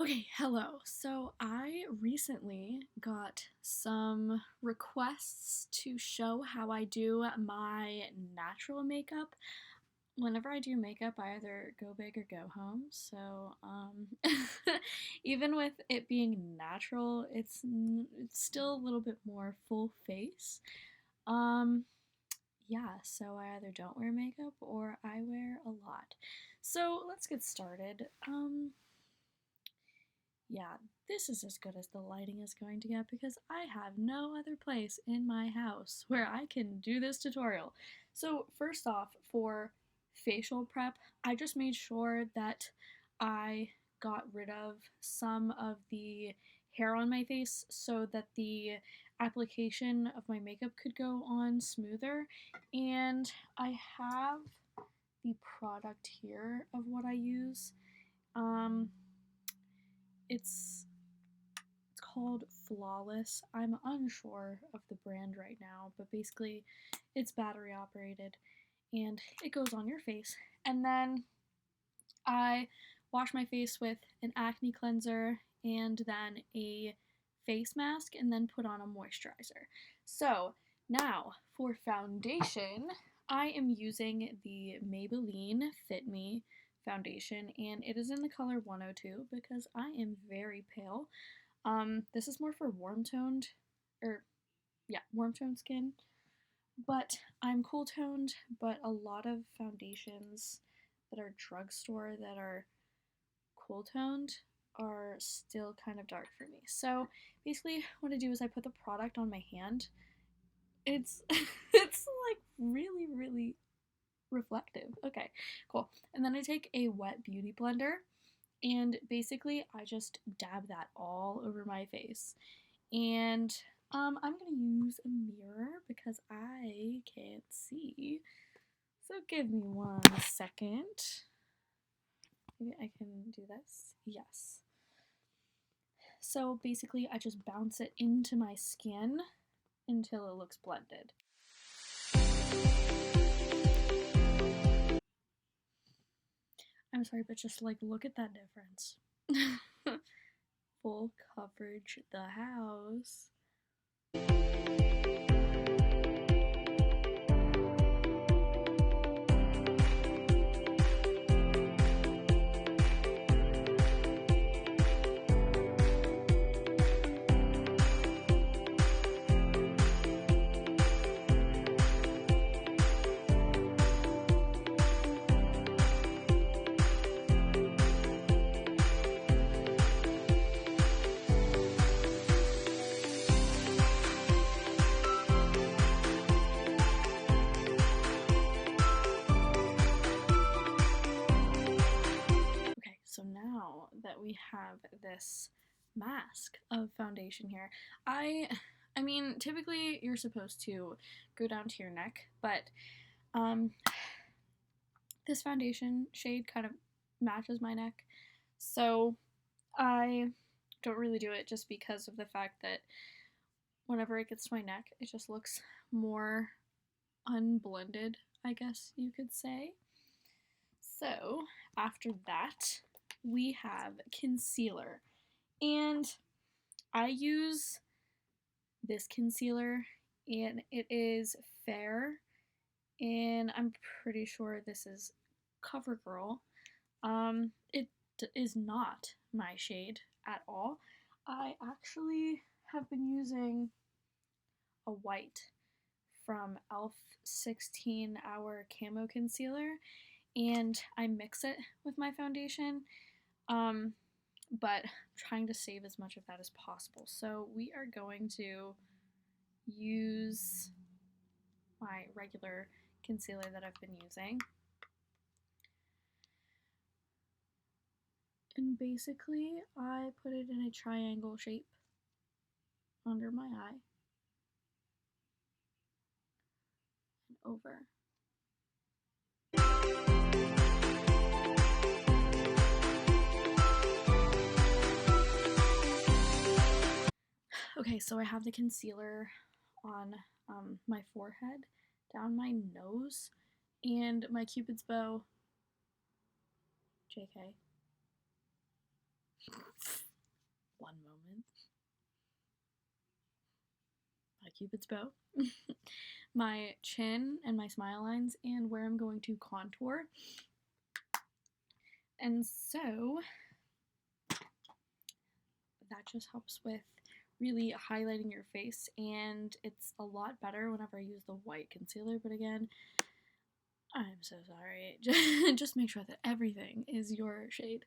Okay, hello. So I recently got some requests to show how I do my natural makeup. Whenever I do makeup, I either go big or go home. Even with it being natural, it's still a little bit more full face. Um, yeah, so I either don't wear makeup or I wear a lot. So let's get started. Yeah, this is as good as the lighting is going to get because I have no other place in my house where I can do this tutorial. So first off, for facial prep, I just made sure that I got rid of some of the hair on my face so that the application of my makeup could go on smoother. And I have the product here of what I use. Um, it's called Flawless. I'm unsure of the brand right now, but basically it's battery operated and it goes on your face. And then I wash my face with an acne cleanser and then a face mask and then put on a moisturizer. So now for foundation, I am using the Maybelline Fit Me foundation and it is in the color 102 because I am very pale. This is more for or warm toned skin, but I'm cool toned, but a lot of foundations that are drugstore that are cool toned are still kind of dark for me. So basically what I do is I put the product on my hand. It's it's like really reflective. Okay, cool. And then I take a wet beauty blender and basically I just dab that all over my face. And I'm gonna use a mirror because I can't see. So give me 1 second. Maybe I can do this. Yes. So basically I just bounce it into my skin until it looks blended. I'm sorry, but just like look at that difference. Full coverage, the house. Okay, so now that we have this mask of foundation here, I mean, typically you're supposed to go down to your neck, but um, this foundation shade kind of matches my neck, so I don't really do it just because of the fact that whenever it gets to my neck, it just looks more unblended, I guess you could say. So after that, we have concealer. And I use this concealer, and it is Fair, and I'm pretty sure this is CoverGirl. It is not my shade at all. I actually have been using a white from e.l.f. 16 Hour Camo Concealer, and I mix it with my foundation, but I'm trying to save as much of that as possible. So we are going to use my regular concealer that I've been using. And basically, I put it in a triangle shape under my eye and over. Okay, so I have the concealer on my forehead, down my nose, and my cupid's bow. JK. my Cupid's bow, my chin and my smile lines, and where I'm going to contour. And so that just helps with really highlighting your face, and it's a lot better whenever I use the white concealer. But again, I'm so sorry. Just make sure that everything is your shade.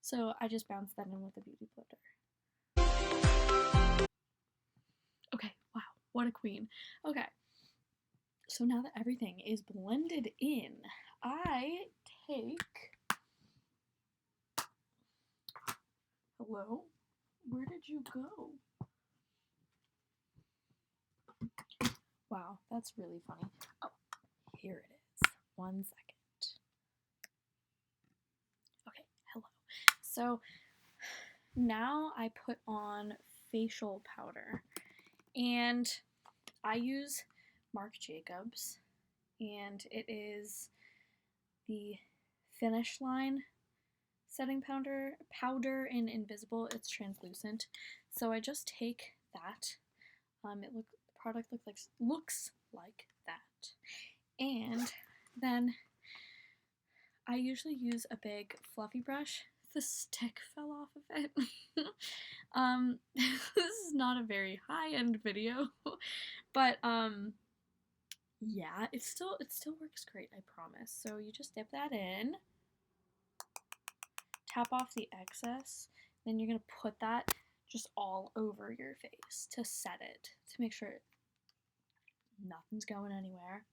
So I just bounced that in with a beauty blender. Okay, wow, what a queen. Okay, so now that everything is blended in, I take... Hello? Where did you go? Wow, that's really funny. Oh, here it is. 1 second. Okay, hello. So now I put on facial powder, and I use Marc Jacobs, and it is the Finish Line setting powder in Invisible. It's translucent, so I just take that. The product looks like that, and then I usually use a big fluffy brush. The stick fell off of it. This is not a very high-end video, but yeah, it still works great, I promise. So you just dip that in, tap off the excess, then you're gonna put that just all over your face to set it, to make sure nothing's going anywhere.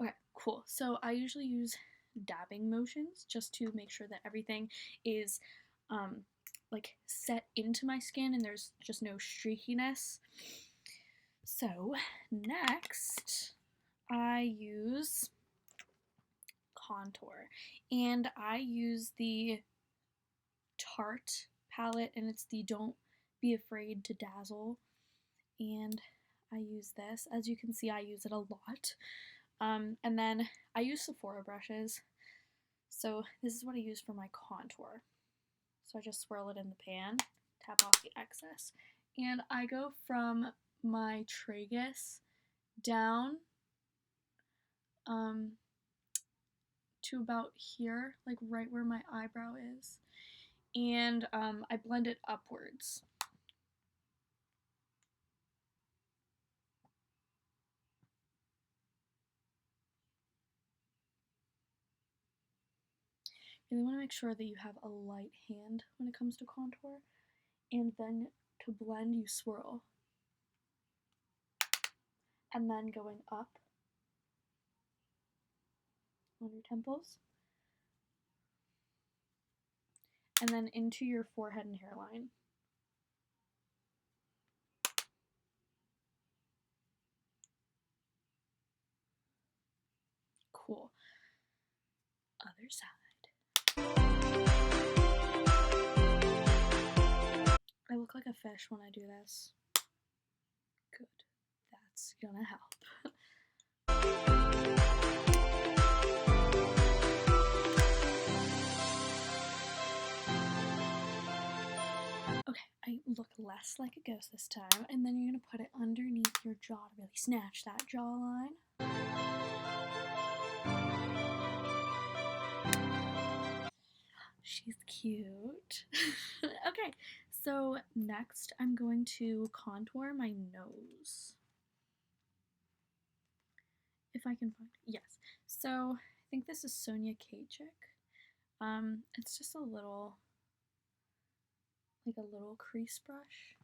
Okay, cool. So I usually use dabbing motions just to make sure that everything is like set into my skin and there's just no streakiness. So next I use contour, and I use the Tarte palette, and it's the Don't Be Afraid to Dazzle, and I use this. As you can see, I use it a lot. And then I use Sephora brushes, so this is what I use for my contour. So I just swirl it in the pan, tap off the excess, and I go from my tragus down to about here, like right where my eyebrow is, and I blend it upwards. You really want to make sure that you have a light hand when it comes to contour, and then to blend you swirl, and then going up on your temples, and then into your forehead and hairline. Cool. Other side. I look like a fish when I do this. Good. That's gonna help. Okay, I look less like a ghost this time, and then you're gonna put it underneath your jaw to really snatch that jawline. She's cute. Okay, so next I'm going to contour my nose. If I can find it. Yes. So I think this is Sonia Kajik. It's just a little crease brush.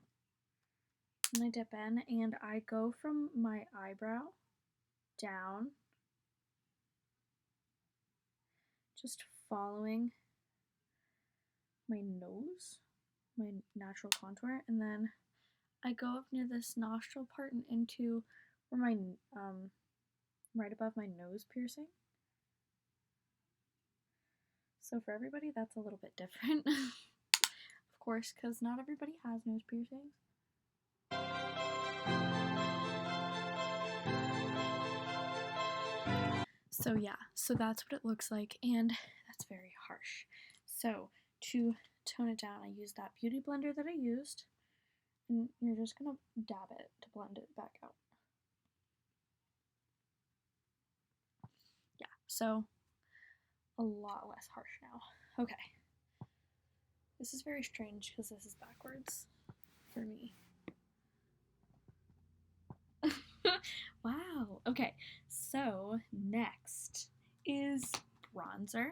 And I dip in and I go from my eyebrow down, just following my nose, my natural contour, and then I go up near this nostril part and into where my right above my nose piercing. So for everybody that's a little bit different. Of course, because not everybody has nose piercings. So yeah, so that's what it looks like, and that's very harsh. So to tone it down, I used that beauty blender that I used, and you're just gonna dab it to blend it back out. Yeah, so a lot less harsh now. Okay. This is very strange because this is backwards for me. Wow. Okay, so next is bronzer.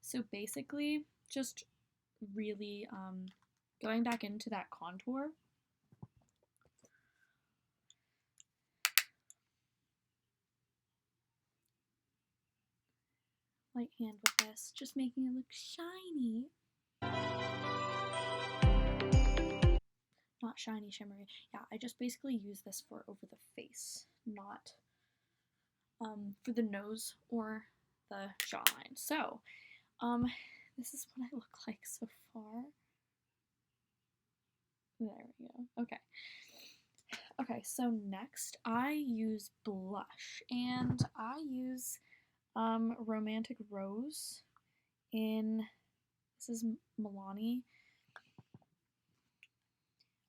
So basically, just really going back into that contour. Light hand with this, just making it look shiny. Not shiny, shimmery. Yeah, I just basically use this for over the face, not for the nose or the jawline. So, this is what I look like so far. There we go. Okay. Okay, so next I use blush, and I use Romantic Rose in, this is Milani.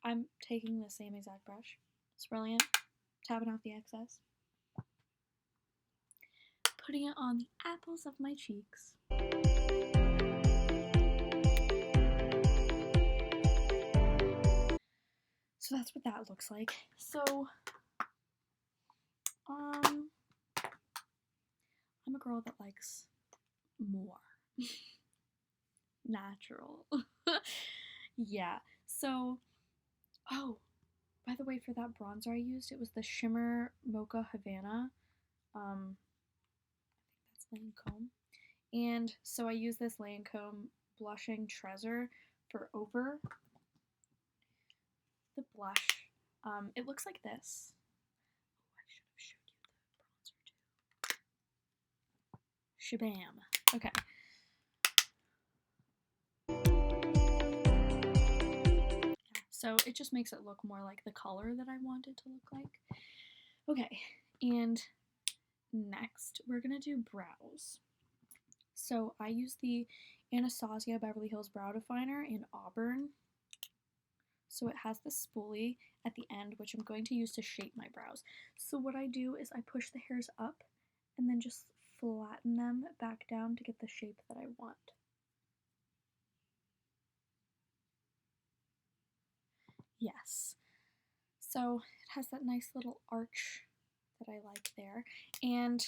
I'm taking the same exact brush. It's brilliant. Tapping off the excess. Putting it on the apples of my cheeks. So that's what that looks like. So, I'm a girl that likes more natural. Yeah. So, oh, by the way, for that bronzer I used, it was the Shimmer Mocha Havana. I think that's Lancome. And so I use this Lancome Blushing Treasure for over the blush. It looks like this. Oh, I should have showed you the bronzer too. Shabam. Okay. So it just makes it look more like the color that I want it to look like. Okay, and next we're gonna do brows. So I use the Anastasia Beverly Hills Brow Definer in Auburn. So it has the spoolie at the end, which I'm going to use to shape my brows. So what I do is I push the hairs up and then just flatten them back down to get the shape that I want. Yes. So it has that nice little arch that I like there. And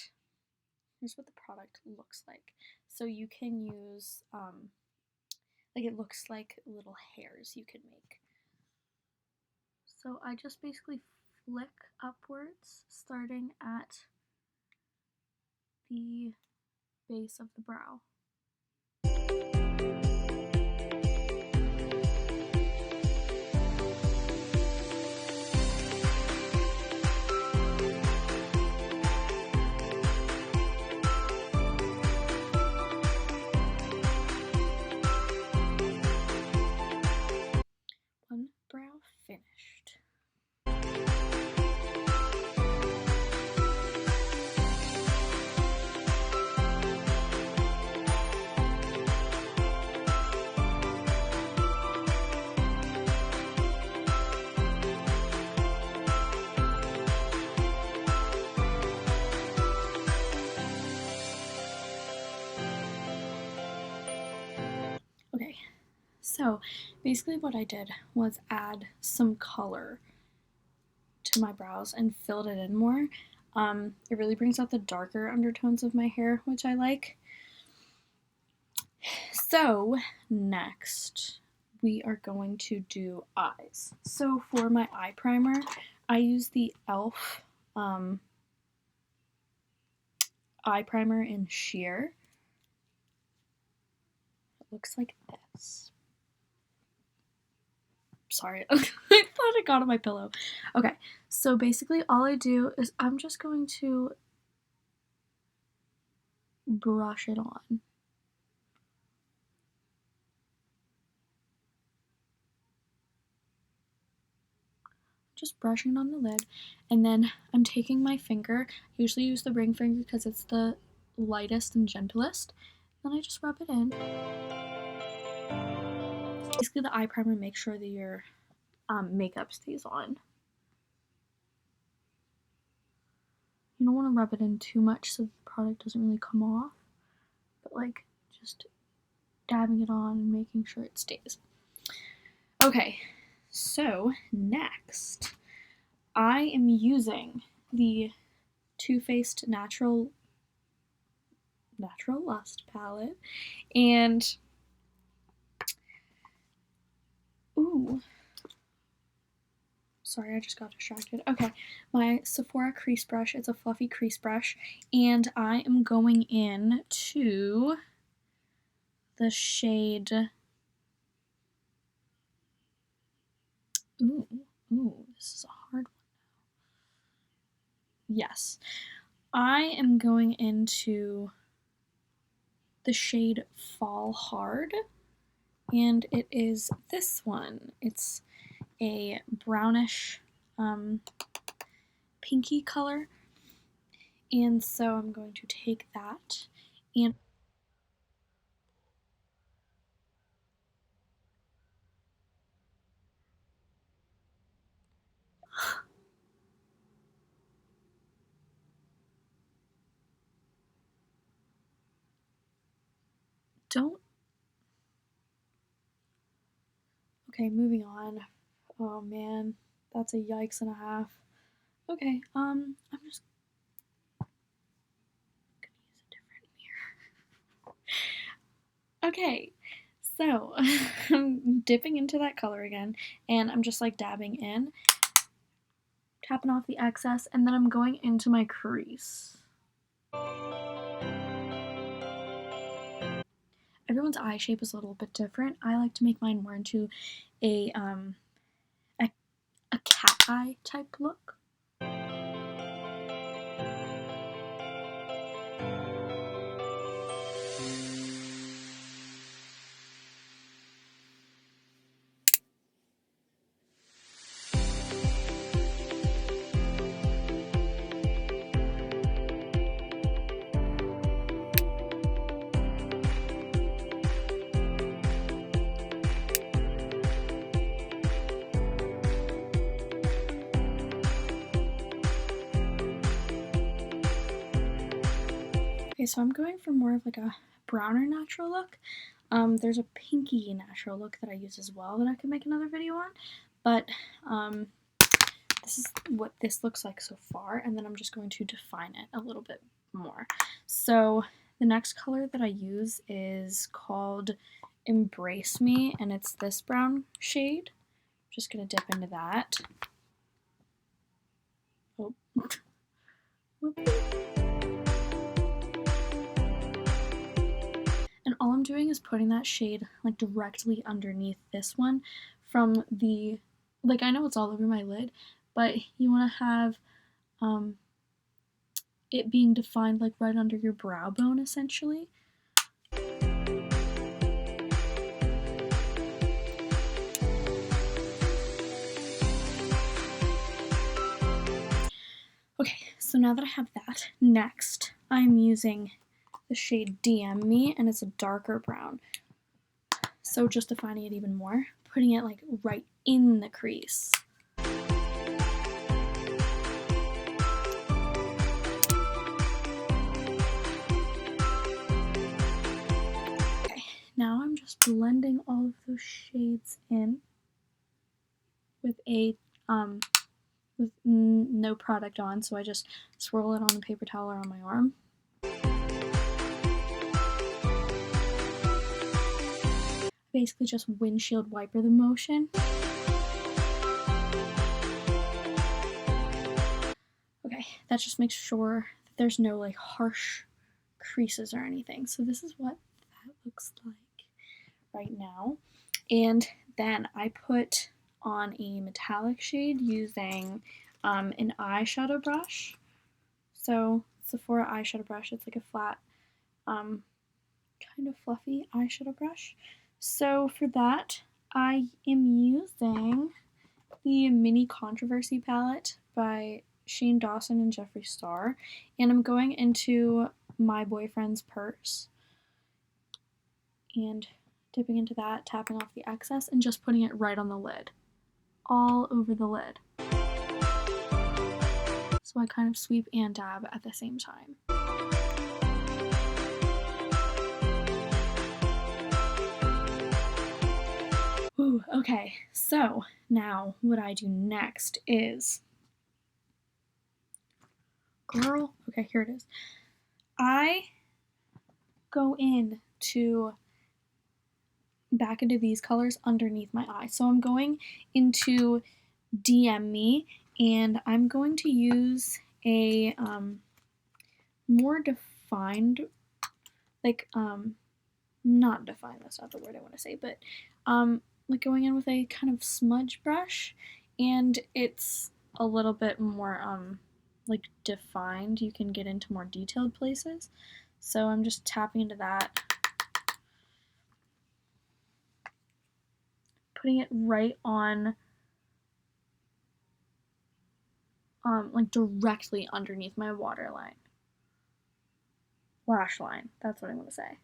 here's what the product looks like. So you can use, like it looks like little hairs you can make. So I just basically flick upwards, starting at the base of the brow. One brow finished. Okay, so basically what I did was add some color to my brows and filled it in more. It really brings out the darker undertones of my hair, which I like. So next we are going to do eyes. So for my eye primer, I use the e.l.f. eye primer in sheer. It looks like this. Sorry, I thought it got on my pillow. Okay, so basically all I do is I'm just going to brush it on. Just brushing on the lid, and then I'm taking my finger. I usually use the ring finger because it's the lightest and gentlest. Then I just rub it in. Basically, the eye primer makes sure that your makeup stays on. You don't want to rub it in too much so the product doesn't really come off, but like just dabbing it on and making sure it stays. Okay, so next I am using the Too Faced Natural Lust palette, and ooh, sorry, I just got distracted. Okay, my Sephora crease brush. It's a fluffy crease brush, and I am going in to the shade. Ooh, this is a hard one. Yes, I am going into the shade Fall Hard, and it is this one. It's a brownish pinky color, and so I'm going to take that and don't. Okay, moving on. Oh man, that's a yikes and a half. Okay, I'm just gonna use a different mirror. Okay, so I'm dipping into that color again, and I'm just like dabbing in, tapping off the excess, and then I'm going into my crease. Everyone's eye shape is a little bit different. I like to make mine more into a cat eye type look. Okay, so I'm going for more of like a browner natural look. There's a pinky natural look that I use as well that I could make another video on, but this is what this looks like so far, and then I'm just going to define it a little bit more. So the next color that I use is called Embrace Me, and it's this brown shade. I'm just gonna dip into that. Oh. And all I'm doing is putting that shade like directly underneath this one from the, like, I know it's all over my lid, but you want to have it being defined like right under your brow bone essentially. Okay, so now that I have that, next I'm using the shade DM Me, and it's a darker brown. So just defining it even more, putting it like right in the crease. Okay, now I'm just blending all of those shades in with a with no product on, so I just swirl it on a paper towel or on my arm. Basically just windshield wiper the motion. Okay, that just makes sure that there's no like harsh creases or anything. So this is what that looks like right now. And then I put on a metallic shade using an eyeshadow brush. So Sephora eyeshadow brush, it's like a flat, kind of fluffy eyeshadow brush. So for that, I am using the Mini Controversy palette by Shane Dawson and Jeffree Star, and I'm going into My Boyfriend's Purse and dipping into that, tapping off the excess, and just putting it right on the lid. All over the lid. So I kind of sweep and dab at the same time. Ooh, okay, so now what I do next is, girl, okay, here it is. I go back into these colors underneath my eye. So I'm going into DM Me, and I'm going to use a more defined, like, not defined, that's not the word I want to say, but like going in with a kind of smudge brush, and it's a little bit more like defined. You can get into more detailed places. So I'm just tapping into that, putting it right on, like directly underneath my waterline. Lash line, that's what I'm going to say.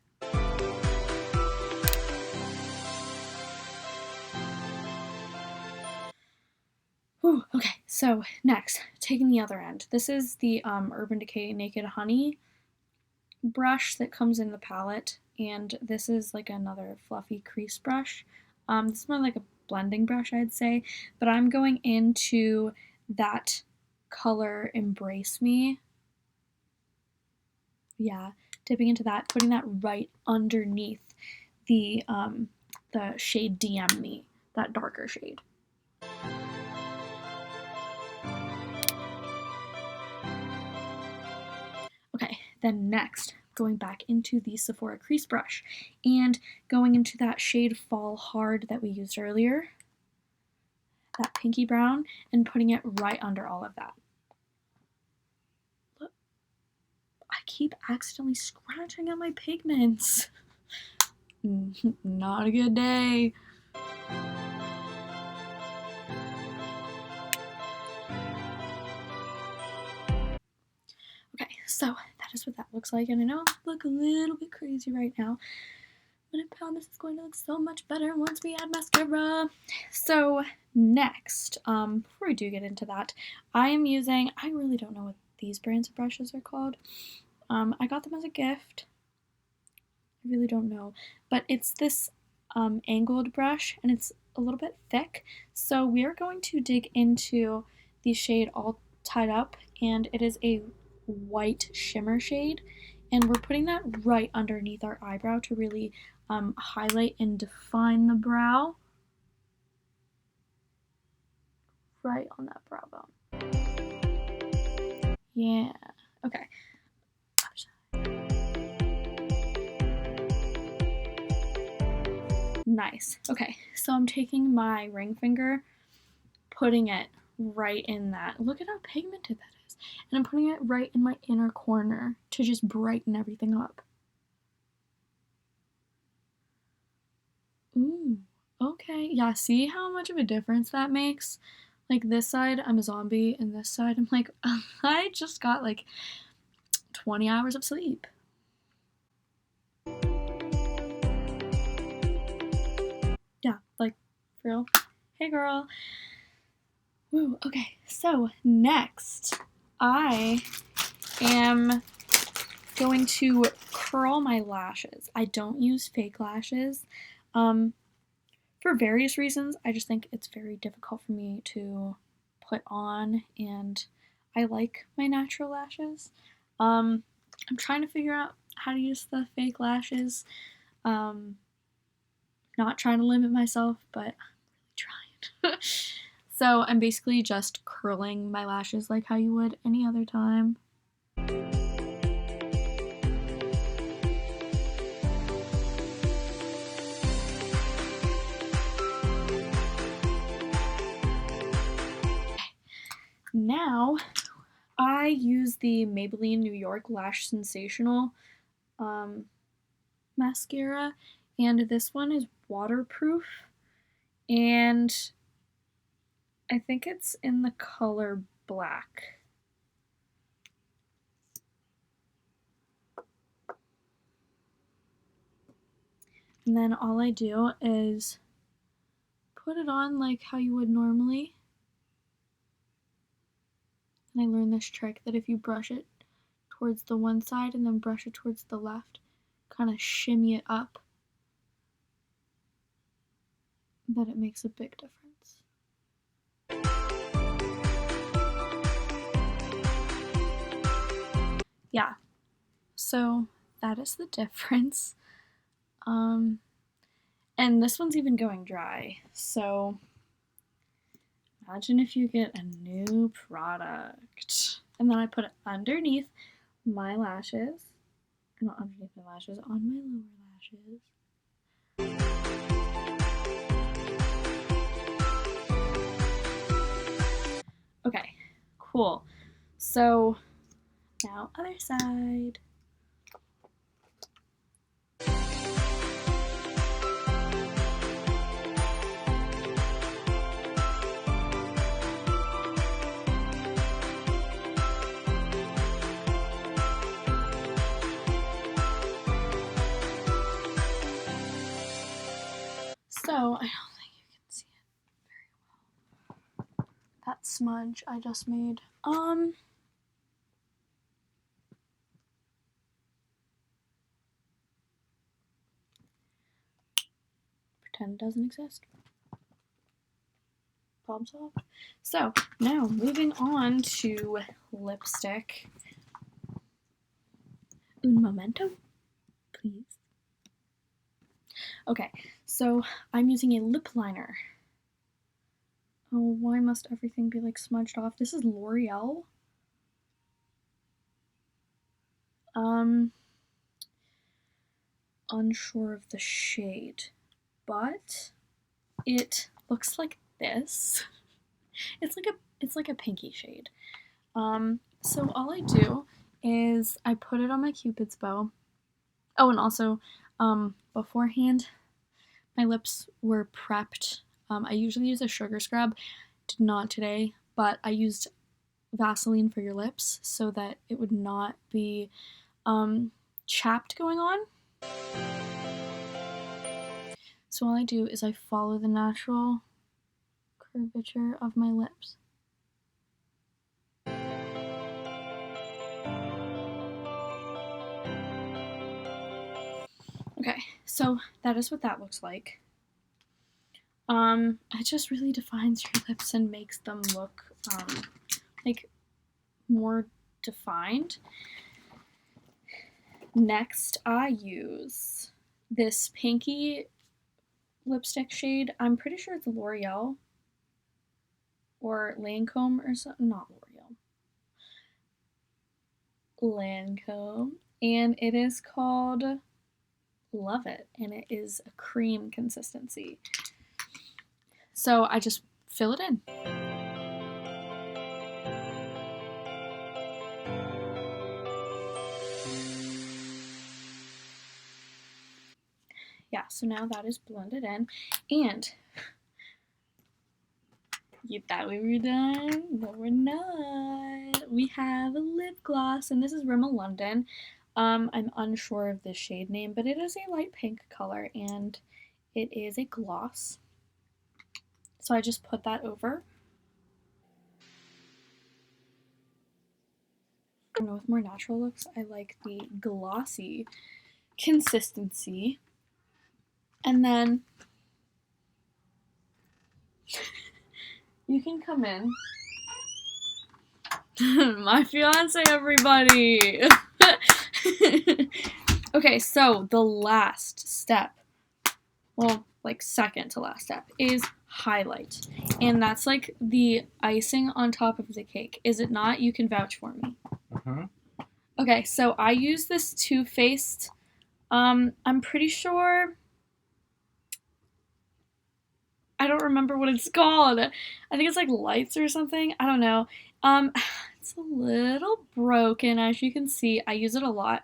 Whew, okay, so next, taking the other end. This is the Urban Decay Naked Honey brush that comes in the palette, and this is like another fluffy crease brush. This is more like a blending brush, I'd say, but I'm going into that color Embrace Me. Yeah, dipping into that, putting that right underneath the shade DM Me, that darker shade. Okay, then next, going back into the Sephora crease brush and going into that shade Fall Hard that we used earlier, that pinky brown, and putting it right under all of that. Look, I keep accidentally scratching at my pigments. Not a good day. Okay, so that is what that looks like, and I know I look a little bit crazy right now, but I promise it's going to look so much better once we add mascara. So next, before we do get into that, I really don't know what these brands of brushes are called. I got them as a gift. I really don't know, but it's this angled brush, and it's a little bit thick. So we are going to dig into the shade All Tied Up, and it is a white shimmer shade, and we're putting that right underneath our eyebrow to really highlight and define the brow. Right on that brow bone. Yeah. Okay. Nice. Okay, so I'm taking my ring finger, putting it right in that. Look at how pigmented that is. And I'm putting it right in my inner corner to just brighten everything up. Ooh, okay. Yeah, see how much of a difference that makes? Like this side, I'm a zombie, and this side, I'm like, I just got like 20 hours of sleep. Yeah, like, for real. Hey, girl. Woo, okay, so next, I am going to curl my lashes. I don't use fake lashes. For various reasons, I just think it's very difficult for me to put on, and I like my natural lashes. I'm trying to figure out how to use the fake lashes. Not trying to limit myself, but I'm really trying. So I'm basically just curling my lashes like how you would any other time. Now, I use the Maybelline New York Lash Sensational mascara, and this one is waterproof, and I think it's in the color black. And then all I do is put it on like how you would normally. And I learned this trick that if you brush it towards the one side and then brush it towards the left, kind of shimmy it up, that it makes a big difference. Yeah, so that is the difference. And this one's even going dry, so imagine if you get a new product. And then I put it underneath my lashes, not underneath my lashes, on my lower lashes. Okay, cool. So now other side. So, I don't think you can see it very well. That smudge I just made. Pretend it doesn't exist. Problem solved. So, now moving on to lipstick. Un momento, please. Okay, so I'm using a lip liner. Oh, why must everything be like smudged off? This is L'Oreal. Unsure of the shade, but it looks like this. It's like a pinky shade. So all I do is I put it on my Cupid's bow. Oh, and also, beforehand, my lips were prepped. I usually use a sugar scrub. Did not today, but I used Vaseline for your lips so that it would not be chapped going on. So all I do is I follow the natural curvature of my lips. Okay, so that is what that looks like. It just really defines your lips and makes them look like more defined. Next, I use this pinky lipstick shade. I'm pretty sure it's L'Oreal or Lancome or something. Not L'Oreal. Lancome. And it is called Love It. And it is a cream consistency. So I just fill it in. Yeah, so now that is blended in. And you thought we were done? No, we're not. We have a lip gloss, and this is Rimmel London. I'm unsure of the shade name, but it is a light pink color, and it is a gloss. So I just put that over. I don't know, with more natural looks, I like the glossy consistency. And then you can come in. My fiance, everybody! Okay, so the last step, well, like second to last step, is highlight. And that's like the icing on top of the cake. Is it not? You can vouch for me. Okay, so I use this Too Faced. I'm pretty sure, I don't remember what it's called. I think it's like Lights or something. I don't know. It's a little broken, as you can see. I use it a lot.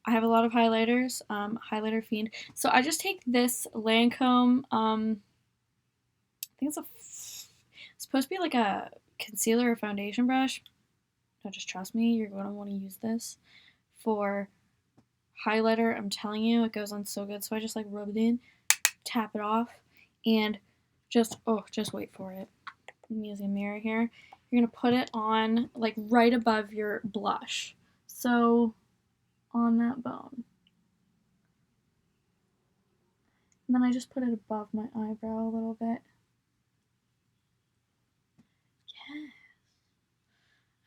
I have a lot of highlighters, highlighter fiend. So I just take this Lancome, I think it's supposed to be like a concealer or foundation brush. No, just trust me, you're going to want to use this for highlighter, I'm telling you, it goes on so good. So I just like rub it in, tap it off, and just wait for it. I'm using a mirror here. You're gonna put it on like right above your blush. So on that bone. And then I just put it above my eyebrow a little bit. Yes.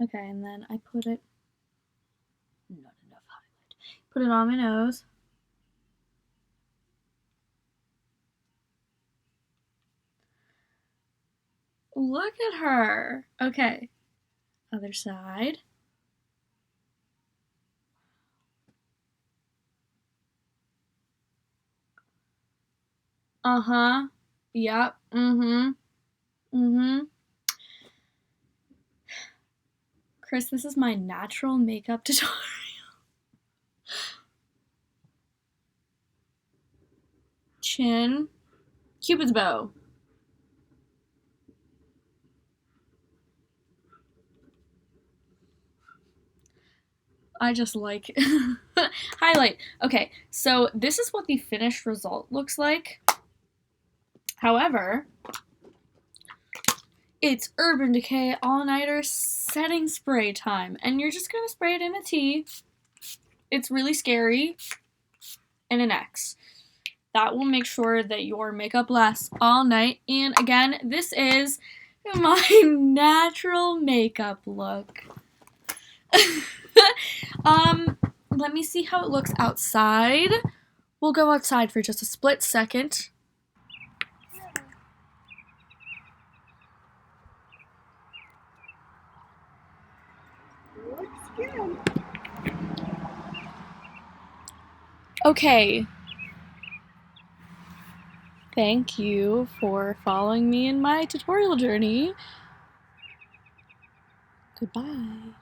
Okay, and then I put it, not enough highlight. Put it on my nose. Look at her. Okay. Other side. Uh-huh. Yep. Mm-hmm. Mm-hmm. Chris, this is my natural makeup tutorial. Chin. Cupid's bow. I just like highlight. Okay, so this is what the finished result looks like. However, it's Urban Decay All-Nighter setting spray time, and you're just gonna spray it in a T. It's really scary, and an X. That will make sure that your makeup lasts all night. And again, this is my natural makeup look. Let me see how it looks outside. We'll go outside for just a split second. Looks good. Okay. Thank you for following me in my tutorial journey. Goodbye.